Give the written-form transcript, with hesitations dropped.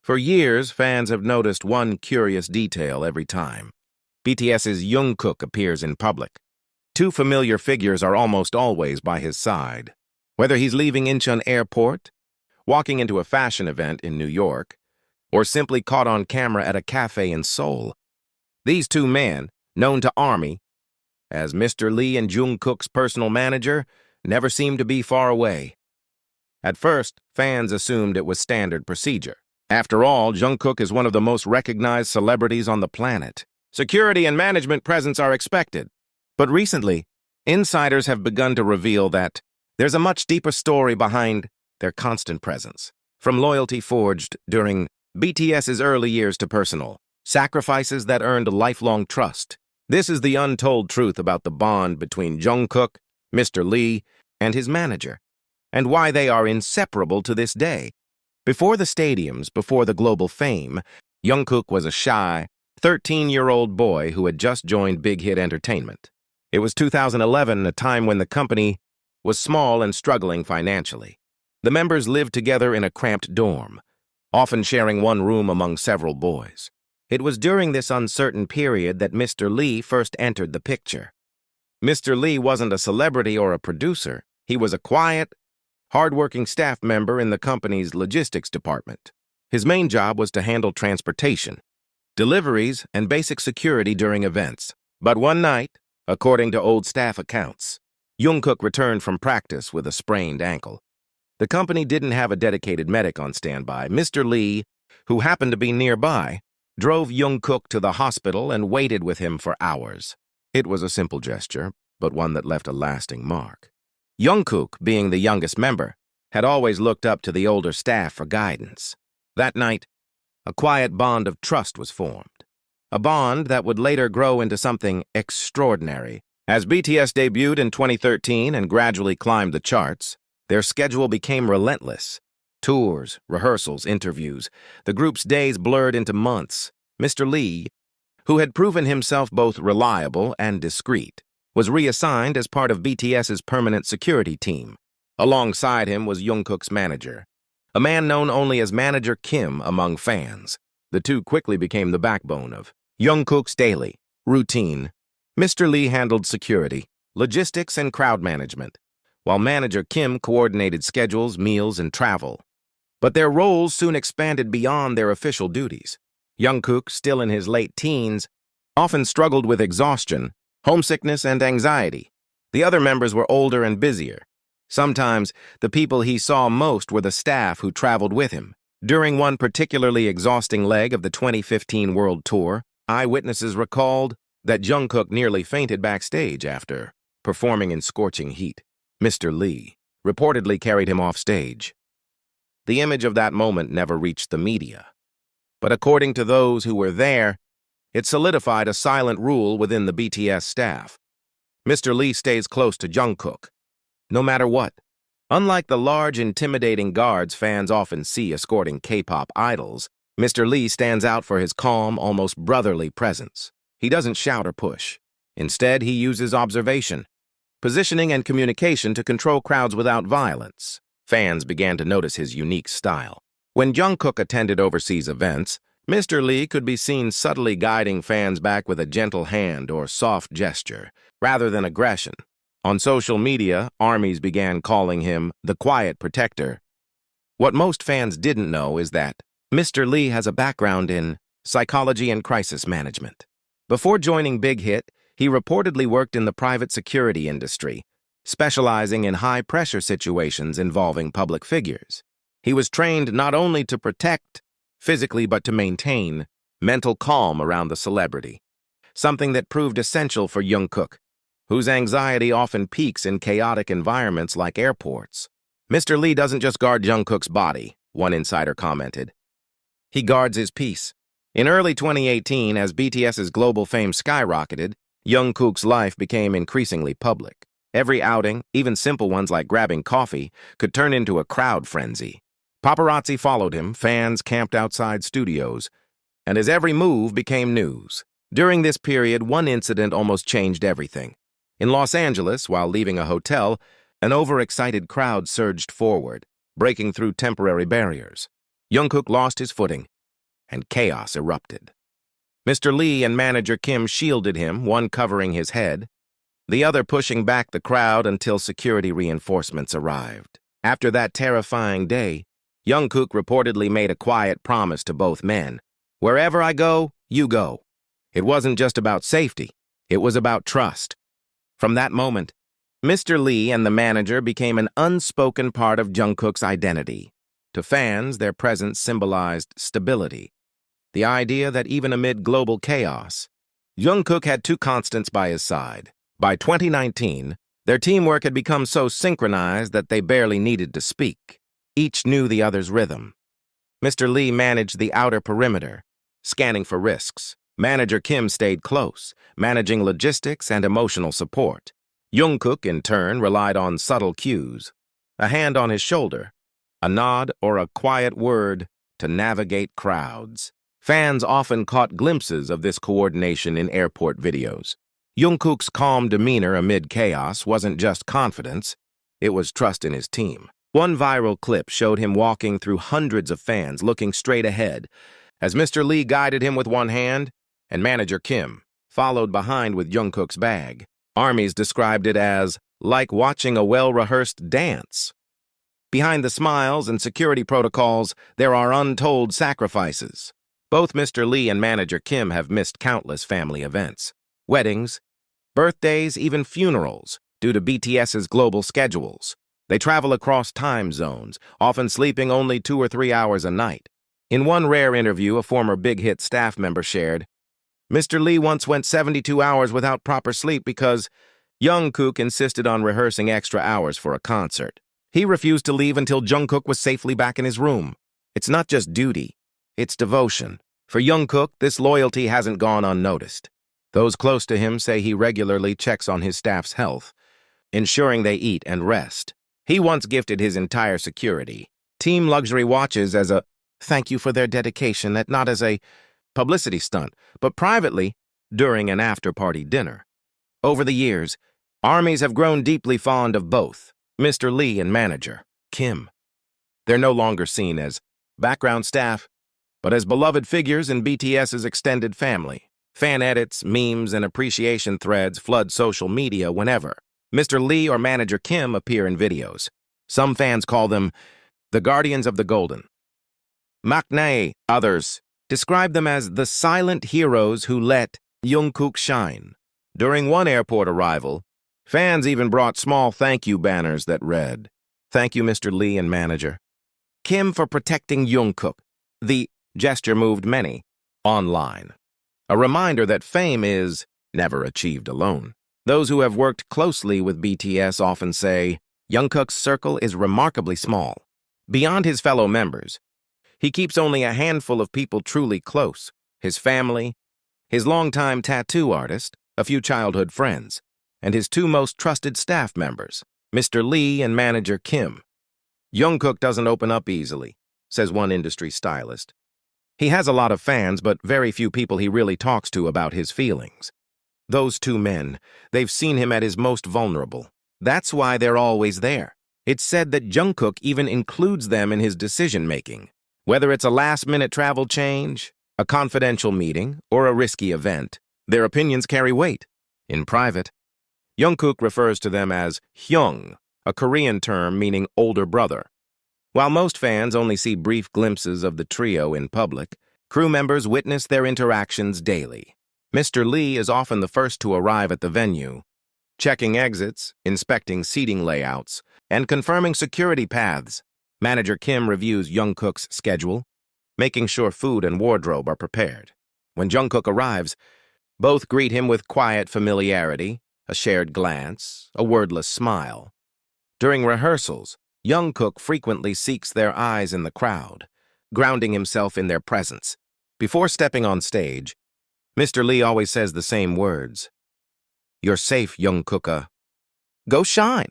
For years, fans have noticed one curious detail every time. BTS's Jungkook appears in public. Two familiar figures are almost always by his side. Whether he's leaving Incheon Airport, walking into a fashion event in New York, or simply caught on camera at a cafe in Seoul, these two men, known to ARMY as Mr. Lee and Jungkook's personal manager, never seem to be far away. At first, fans assumed it was standard procedure. After all, Jungkook is one of the most recognized celebrities on the planet. Security and management presence are expected. But recently, insiders have begun to reveal that there's a much deeper story behind their constant presence. From loyalty forged during BTS's early years to personal sacrifices that earned lifelong trust. This is the untold truth about the bond between Jungkook, Mr. Lee, and his manager, and why they are inseparable to this day. Before the stadiums, before the global fame, Jungkook was a shy, 13-year-old boy who had just joined Big Hit Entertainment. It was 2011, a time when the company was small and struggling financially. The members lived together in a cramped dorm, often sharing one room among several boys. It was during this uncertain period that Mr. Lee first entered the picture. Mr. Lee wasn't a celebrity or a producer. He was a quiet, hard-working staff member in the company's logistics department. His main job was to handle transportation, deliveries, and basic security during events. But one night, according to old staff accounts, Jungkook returned from practice with a sprained ankle. The company didn't have a dedicated medic on standby. Mr. Lee, who happened to be nearby, drove Jungkook to the hospital and waited with him for hours. It was a simple gesture, but one that left a lasting mark. Jungkook, being the youngest member, had always looked up to the older staff for guidance. That night, a quiet bond of trust was formed, a bond that would later grow into something extraordinary. As BTS debuted in 2013 and gradually climbed the charts, their schedule became relentless. Tours, rehearsals, interviews. The group's days blurred into months. Mr. Lee, who had proven himself both reliable and discreet, was reassigned as part of BTS's permanent security team. Alongside him was Jungkook's manager, a man known only as Manager Kim among fans. The two quickly became the backbone of Jungkook's daily routine. Mr. Lee handled security, logistics, and crowd management, while Manager Kim coordinated schedules, meals, and travel. But their roles soon expanded beyond their official duties. Jungkook, still in his late teens, often struggled with exhaustion, homesickness, and anxiety. The other members were older and busier. Sometimes, the people he saw most were the staff who traveled with him. During one particularly exhausting leg of the 2015 World Tour, eyewitnesses recalled that Jungkook nearly fainted backstage after performing in scorching heat. Mr. Lee reportedly carried him off stage. The image of that moment never reached the media. But according to those who were there, it solidified a silent rule within the BTS staff. Mr. Lee stays close to Jungkook, no matter what. Unlike the large, intimidating guards fans often see escorting K-pop idols, Mr. Lee stands out for his calm, almost brotherly presence. He doesn't shout or push. Instead, he uses observation, positioning, and communication to control crowds without violence. Fans began to notice his unique style. When Jungkook attended overseas events, Mr. Lee could be seen subtly guiding fans back with a gentle hand or soft gesture, rather than aggression. On social media, armies began calling him the Quiet Protector. What most fans didn't know is that Mr. Lee has a background in psychology and crisis management. Before joining Big Hit, he reportedly worked in the private security industry, specializing in high-pressure situations involving public figures. He was trained not only to protect physically but to maintain mental calm around the celebrity, something that proved essential for Jungkook, whose anxiety often peaks in chaotic environments like airports. Mr. Lee doesn't just guard Jungkook's body, one insider commented. He guards his peace. In early 2018, as BTS's global fame skyrocketed, Jungkook's life became increasingly public. Every outing, even simple ones like grabbing coffee, could turn into a crowd frenzy. Paparazzi followed him, fans camped outside studios, and his every move became news. During this period, one incident almost changed everything. In Los Angeles, while leaving a hotel, an overexcited crowd surged forward, breaking through temporary barriers. Jungkook lost his footing, and chaos erupted. Mr. Lee and manager Kim shielded him, one covering his head, the other pushing back the crowd until security reinforcements arrived. After that terrifying day, Jungkook reportedly made a quiet promise to both men. "Wherever I go, you go." It wasn't just about safety, it was about trust. From that moment, Mr. Lee and the manager became an unspoken part of Jungkook's identity. To fans, their presence symbolized stability. The idea that even amid global chaos, Jungkook had two constants by his side. By 2019, their teamwork had become so synchronized that they barely needed to speak. Each knew the other's rhythm. Mr. Lee managed the outer perimeter, scanning for risks. Manager Kim stayed close, managing logistics and emotional support. Jungkook, in turn, relied on subtle cues, a hand on his shoulder, a nod or a quiet word to navigate crowds. Fans often caught glimpses of this coordination in airport videos. Jungkook's calm demeanor amid chaos wasn't just confidence, it was trust in his team. One viral clip showed him walking through hundreds of fans looking straight ahead as Mr. Lee guided him with one hand and manager Kim followed behind with Jungkook's bag. Armies described it as like watching a well-rehearsed dance. Behind the smiles and security protocols, there are untold sacrifices. Both Mr. Lee and manager Kim have missed countless family events. Weddings, birthdays, even funerals, due to BTS's global schedules. They travel across time zones, often sleeping only 2 or 3 hours a night. In one rare interview a former Big Hit staff member shared, "Mr. Lee once went 72 hours without proper sleep because Jungkook insisted on rehearsing extra hours for a concert. He refused to leave until Jungkook was safely back in his room." It's not just duty, it's devotion. For Jungkook, this loyalty hasn't gone unnoticed. Those close to him say he regularly checks on his staff's health, ensuring they eat and rest. He once gifted his entire security team luxury watches as a thank you for their dedication, and not as a publicity stunt, but privately during an after-party dinner. Over the years, armies have grown deeply fond of both Mr. Lee and manager Kim. They're no longer seen as background staff, but as beloved figures in BTS's extended family. Fan edits, memes, and appreciation threads flood social media whenever Mr. Lee or manager Kim appear in videos. Some fans call them the Guardians of the Golden. Maknae, others, describe them as the silent heroes who let Jungkook shine. During one airport arrival, fans even brought small thank you banners that read, "Thank you, Mr. Lee and manager Kim, for protecting Jungkook." The gesture moved many online. A reminder that fame is never achieved alone. Those who have worked closely with BTS often say, Jungkook's circle is remarkably small. Beyond his fellow members, he keeps only a handful of people truly close: his family, his longtime tattoo artist, a few childhood friends, and his two most trusted staff members, Mr. Lee and manager Kim. Jungkook doesn't open up easily, says one industry stylist. He has a lot of fans, but very few people he really talks to about his feelings. Those two men, they've seen him at his most vulnerable. That's why they're always there. It's said that Jungkook even includes them in his decision-making. Whether it's a last-minute travel change, a confidential meeting, or a risky event, their opinions carry weight. In private, Jungkook refers to them as Hyung, a Korean term meaning older brother. While most fans only see brief glimpses of the trio in public, crew members witness their interactions daily. Mr. Lee is often the first to arrive at the venue, checking exits, inspecting seating layouts, and confirming security paths. Manager Kim reviews Jungkook's schedule, making sure food and wardrobe are prepared. When Jungkook arrives, both greet him with quiet familiarity, a shared glance, a wordless smile. During rehearsals, Jungkook frequently seeks their eyes in the crowd, grounding himself in their presence. Before stepping on stage, Mr. Lee always says the same words. "You're safe, Jungkook. Go shine."